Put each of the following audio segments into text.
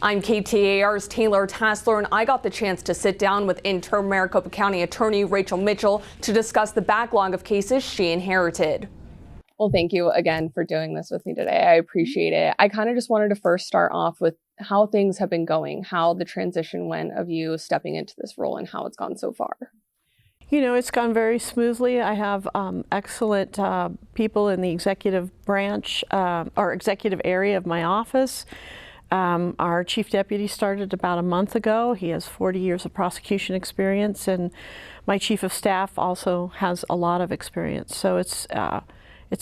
I'm KTAR's Taylor Tasler, and I got the chance to sit down with Interim Maricopa County Attorney Rachel Mitchell to discuss the backlog of cases she inherited. Well, thank you again for doing this with me today. I appreciate it. I kind of just wanted to first start off with how things have been going, how the transition went of you stepping into this role and how it's gone so far. You know, it's gone very smoothly. I have excellent people in the executive branch or executive area of my office. Our chief deputy started about a month ago. He has 40 years of prosecution experience, and my chief of staff also has a lot of experience. So it's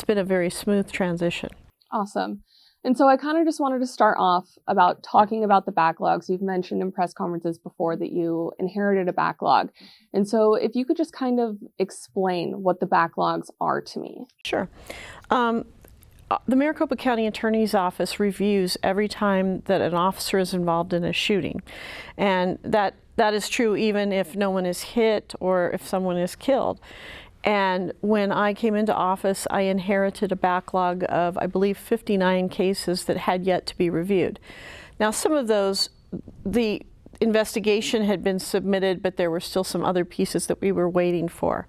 been a very smooth transition. Awesome. And so I kind of just wanted to start off about talking about the backlogs. You've mentioned in press conferences before that you inherited a backlog. And so if you could just kind of explain what the backlogs are to me. Sure. The Maricopa County Attorney's Office reviews every time that an officer is involved in a shooting. And that is true even if no one is hit or if someone is killed. And when I came into office, I inherited a backlog of, I believe, 59 cases that had yet to be reviewed. Now, some of those, the investigation had been submitted, but there were still some other pieces that we were waiting for.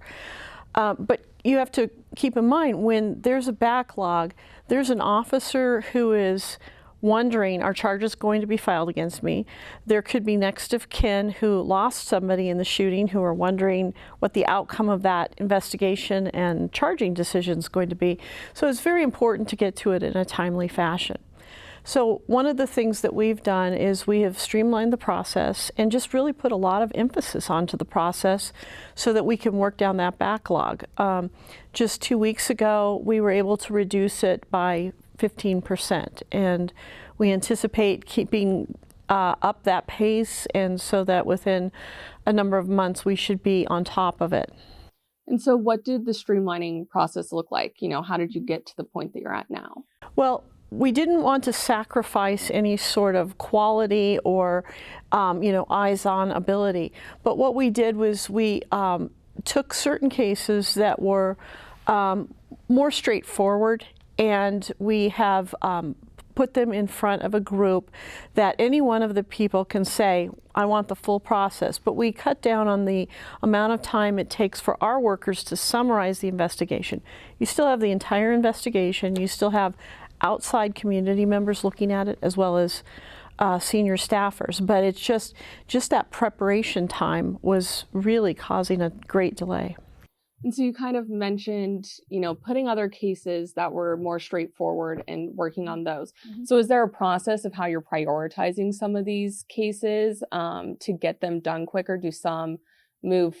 But you have to keep in mind, when there's a backlog, there's an officer who is wondering, are charges going to be filed against me? There could be next of kin who lost somebody in the shooting who are wondering what the outcome of that investigation and charging decision is going to be. So it's very important to get to it in a timely fashion. So one of the things that we've done is we have streamlined the process and just really put a lot of emphasis onto the process so that we can work down that backlog. Just 2 weeks ago, we were able to reduce it by 15%, and we anticipate keeping up that pace, and so that within a number of months we should be on top of it. And so what did the streamlining process look like? You know, how did you get to the point that you're at now? Well, we didn't want to sacrifice any sort of quality or eyes-on ability, but what we did was we took certain cases that were more straightforward, and we have put them in front of a group that any one of the people can say, I want the full process. But we cut down on the amount of time it takes for our workers to summarize the investigation. You still have the entire investigation. You still have outside community members looking at it, as well as senior staffers. But it's just that preparation time was really causing a great delay. And so you kind of mentioned, putting other cases that were more straightforward and working on those. Mm-hmm. So is there a process of how you're prioritizing some of these cases to get them done quicker? Do some move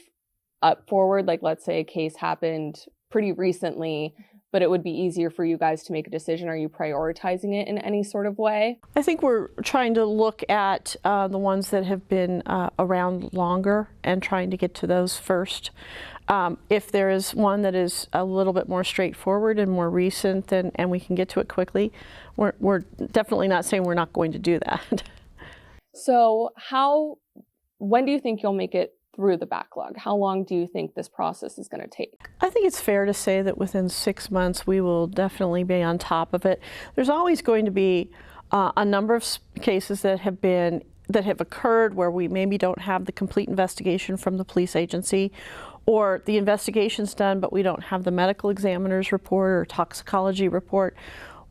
up forward? Like, let's say a case happened pretty recently, but it would be easier for you guys to make a decision. Are you prioritizing it in any sort of way? I think we're trying to look at the ones that have been around longer and trying to get to those first. If there is one that is a little bit more straightforward and more recent and we can get to it quickly, we're definitely not saying we're not going to do that. So when do you think you'll make it through the backlog? How long do you think this process is going to take? I think it's fair to say that within 6 months we will definitely be on top of it. There's always going to be a number of cases that have occurred where we maybe don't have the complete investigation from the police agency, or the investigation's done but we don't have the medical examiner's report or toxicology report.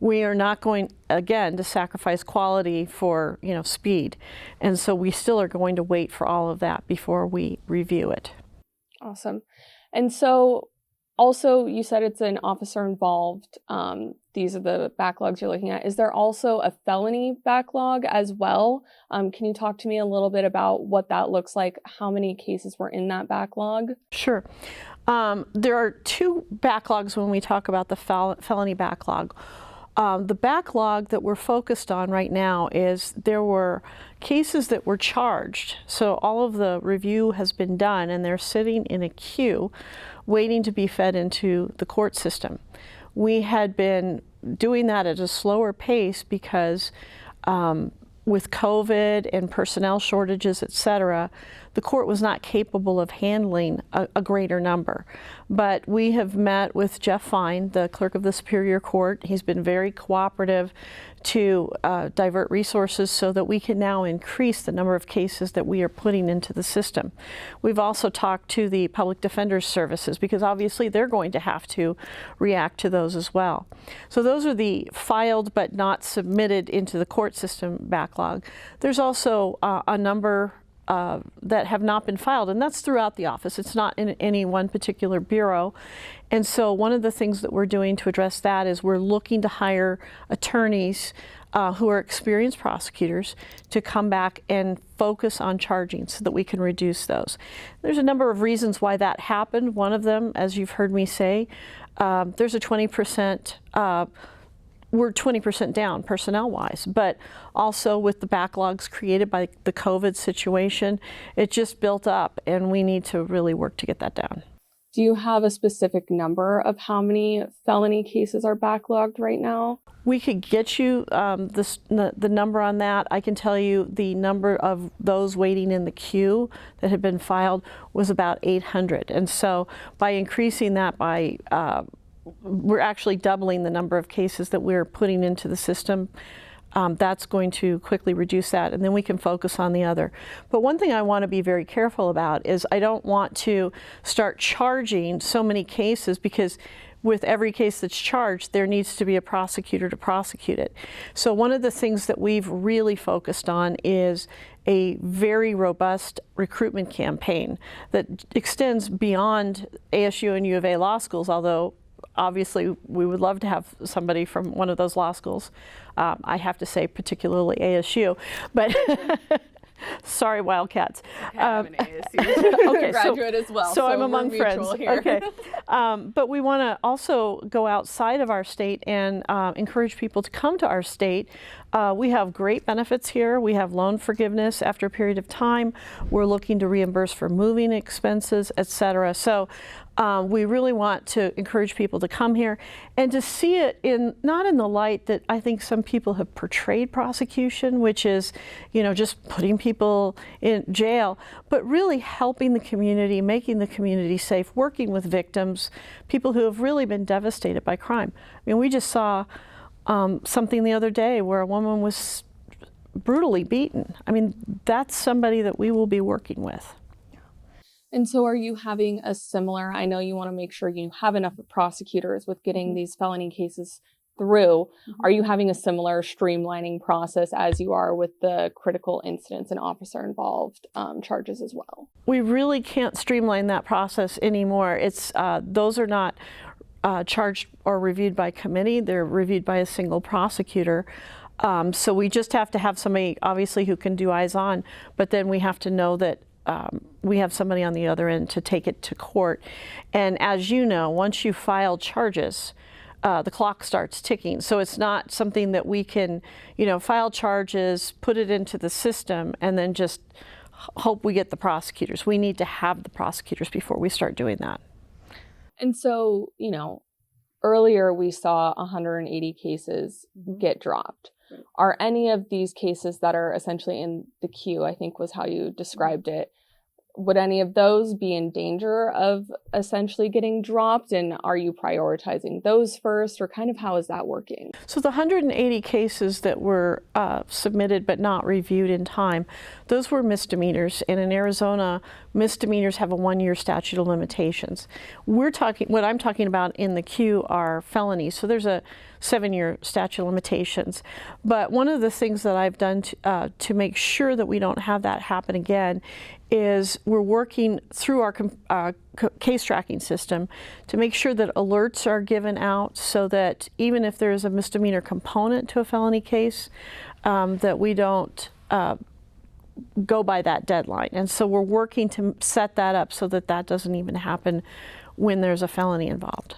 We are not going, again, to sacrifice quality for, speed. And so we still are going to wait for all of that before we review it. Awesome. And so also you said it's an officer involved. These are the backlogs you're looking at. Is there also a felony backlog as well? Can you talk to me a little bit about what that looks like? How many cases were in that backlog? Sure. There are two backlogs when we talk about the felony backlog. The backlog that we're focused on right now is there were cases that were charged. So all of the review has been done and they're sitting in a queue waiting to be fed into the court system. We had been doing that at a slower pace because with COVID and personnel shortages, et cetera, the court was not capable of handling a greater number. But we have met with Jeff Fine, the clerk of the Superior Court. He's been very cooperative to divert resources so that we can now increase the number of cases that we are putting into the system. We've also talked to the Public Defender's Services because obviously they're going to have to react to those as well. So those are the filed but not submitted into the court system backlog. There's also a number that have not been filed, and that's throughout the office. It's not in any one particular bureau. And so one of the things that we're doing to address that is we're looking to hire attorneys who are experienced prosecutors to come back and focus on charging so that we can reduce those. There's a number of reasons why that happened. One of them, as you've heard me say, there's a 20%, we're 20% down personnel-wise, but also with the backlogs created by the COVID situation, it just built up, and we need to really work to get that down. Do you have a specific number of how many felony cases are backlogged right now? We could get you the number on that. I can tell you the number of those waiting in the queue that had been filed was about 800. And so by increasing that by, we're actually doubling the number of cases that we're putting into the system. That's going to quickly reduce that, and then we can focus on the other. But one thing I want to be very careful about is I don't want to start charging so many cases, because with every case that's charged, there needs to be a prosecutor to prosecute it. So one of the things that we've really focused on is a very robust recruitment campaign that extends beyond ASU and U of A law schools, although obviously we would love to have somebody from one of those law schools. I have to say particularly ASU, but sorry, Wildcats. I'm an ASU graduate as well. So I'm among friends. Here. Okay. But we want to also go outside of our state and encourage people to come to our state. We have great benefits here. We have loan forgiveness after a period of time. We're looking to reimburse for moving expenses, et cetera. So we really want to encourage people to come here and to see it not in the light that I think some people have portrayed prosecution, which is, just putting people in jail, but really helping the community, making the community safe, working with victims, people who have really been devastated by crime. I mean, we just saw something the other day where a woman was brutally beaten. I mean, that's somebody that we will be working with. And so are you having a similar, I know you want to make sure you have enough prosecutors with getting these felony cases through. Are you having a similar streamlining process as you are with the critical incidents and officer involved charges as well? We really can't streamline that process anymore. It's those are not charged or reviewed by committee. They're reviewed by a single prosecutor. So we just have to have somebody obviously who can do eyes on, but then we have to know that we have somebody on the other end to take it to court. And as you know, once you file charges, the clock starts ticking. So it's not something that we can, file charges, put it into the system, and then just hope we get the prosecutors. We need to have the prosecutors before we start doing that. And so, earlier we saw 180 cases get dropped. Right. Are any of these cases that are essentially in the queue, I think was how you described it, would any of those be in danger of essentially getting dropped? And are you prioritizing those first, or kind of how is that working? So the 180 cases that were submitted but not reviewed in time, those were misdemeanors. And in Arizona, misdemeanors have a 1-year statute of limitations. What I'm talking about in the queue are felonies. So there's a 7-year statute of limitations. But one of the things that I've done to make sure that we don't have that happen again is we're working through our case tracking system to make sure that alerts are given out so that even if there is a misdemeanor component to a felony case, that we don't go by that deadline. And so we're working to set that up so that that doesn't even happen when there's a felony involved.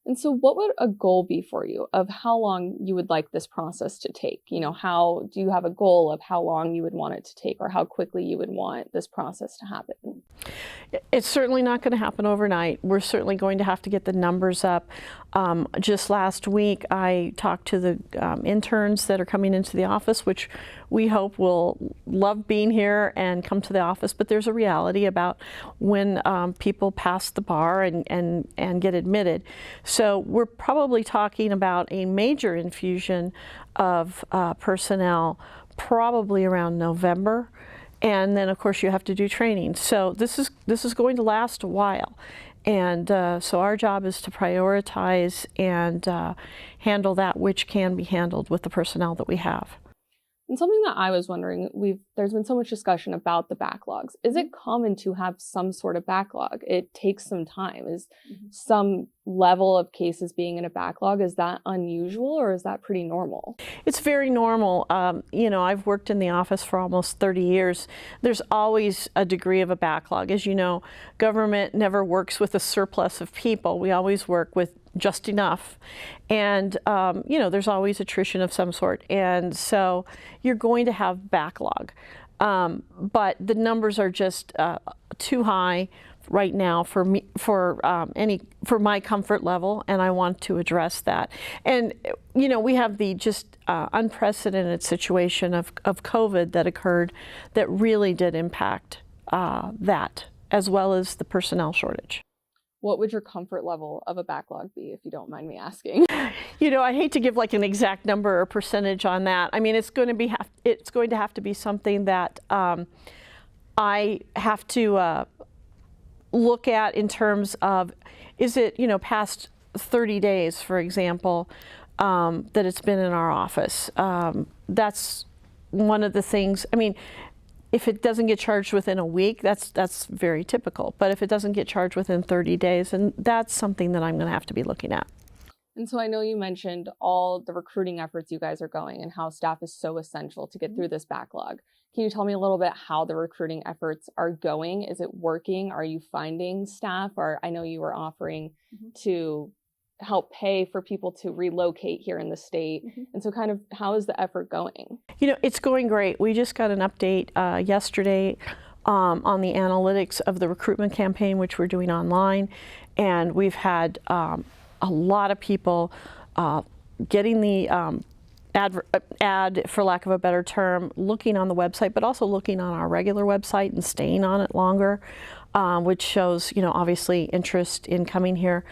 And so what would a goal be for you of how long you would like this process to take? How do you have a goal of how long you would want it to take or how quickly you would want this process to happen? It's certainly not going to happen overnight. We're certainly going to have to get the numbers up. Just last week, I talked to the interns that are coming into the office, which we hope will love being here and come to the office. But there's a reality about when people pass the bar and get admitted. So we're probably talking about a major infusion of personnel probably around November. And then, of course, you have to do training. So this is going to last a while. And so our job is to prioritize and handle that which can be handled with the personnel that we have. And something that I was wondering, there's been so much discussion about the backlogs. Is it common to have some sort of backlog? It takes some time. Is some level of cases being in a backlog, is that unusual or is that pretty normal? It's very normal. I've worked in the office for almost 30 years. There's always a degree of a backlog. As you know, government never works with a surplus of people. We always work with just enough. And, there's always attrition of some sort. And so you're going to have backlog. But the numbers are just too high right now for me, for my comfort level, and I want to address that. And, we have the just unprecedented situation of COVID that occurred that really did impact that, as well as the personnel shortage. What would your comfort level of a backlog be, if you don't mind me asking? I hate to give like an exact number or percentage on that. I mean, it's going to have to be something that I have to look at in terms of, is it, past 30 days, for example, that it's been in our office. That's one of the things. I mean, if it doesn't get charged within a week, that's very typical. But if it doesn't get charged within 30 days, and that's something that I'm going to have to be looking at. And so I know you mentioned all the recruiting efforts you guys are going and how staff is so essential to get through this backlog. Can you tell me a little bit how the recruiting efforts are going? Is it working? Are you finding staff? Or I know you were offering to help pay for people to relocate here in the state. And so kind of how is the effort going? It's going great. We just got an update yesterday on the analytics of the recruitment campaign, which we're doing online. And we've had a lot of people getting the ad, for lack of a better term, looking on the website, but also looking on our regular website and staying on it longer, which shows, obviously interest in coming here.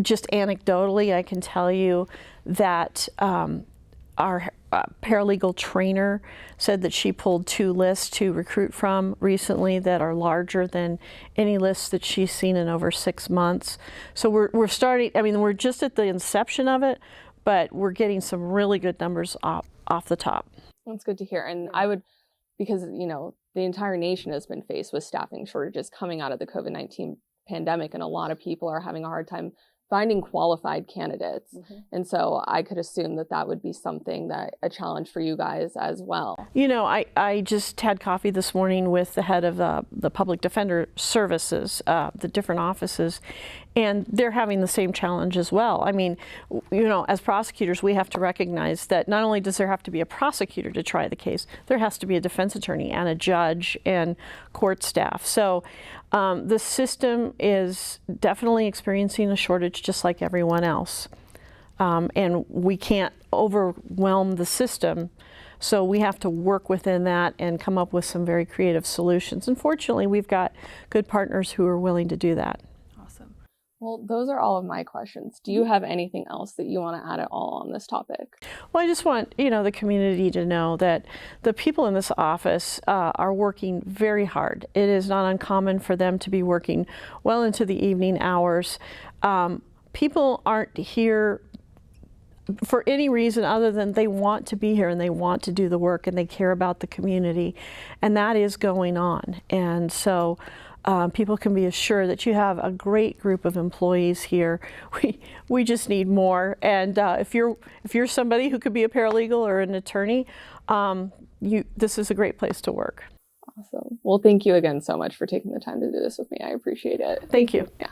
Just anecdotally, I can tell you that our paralegal trainer said that she pulled 2 lists to recruit from recently that are larger than any lists that she's seen in over 6 months. So we're starting, we're just at the inception of it, but we're getting some really good numbers off the top. That's good to hear. And I would, because, the entire nation has been faced with staffing shortages coming out of the COVID-19 pandemic, and a lot of people are having a hard time finding qualified candidates. And so I could assume that would be something a challenge for you guys as well. I just had coffee this morning with the head of the public defender services, the different offices, and they're having the same challenge as well. I mean, as prosecutors, we have to recognize that not only does there have to be a prosecutor to try the case, there has to be a defense attorney and a judge and court staff. So the system is definitely experiencing a shortage just like everyone else. And we can't overwhelm the system, so we have to work within that and come up with some very creative solutions. And fortunately, we've got good partners who are willing to do that. Awesome. Well, those are all of my questions. Do you have anything else that you want to add at all on this topic? Well, I just want, the community to know that the people in this office are working very hard. It is not uncommon for them to be working well into the evening hours. People aren't here for any reason other than they want to be here and they want to do the work and they care about the community, and that is going on. And so people can be assured that you have a great group of employees here. We just need more. And if you're somebody who could be a paralegal or an attorney, this is a great place to work. Awesome. Well, thank you again so much for taking the time to do this with me. I appreciate it. Thank you. Yeah.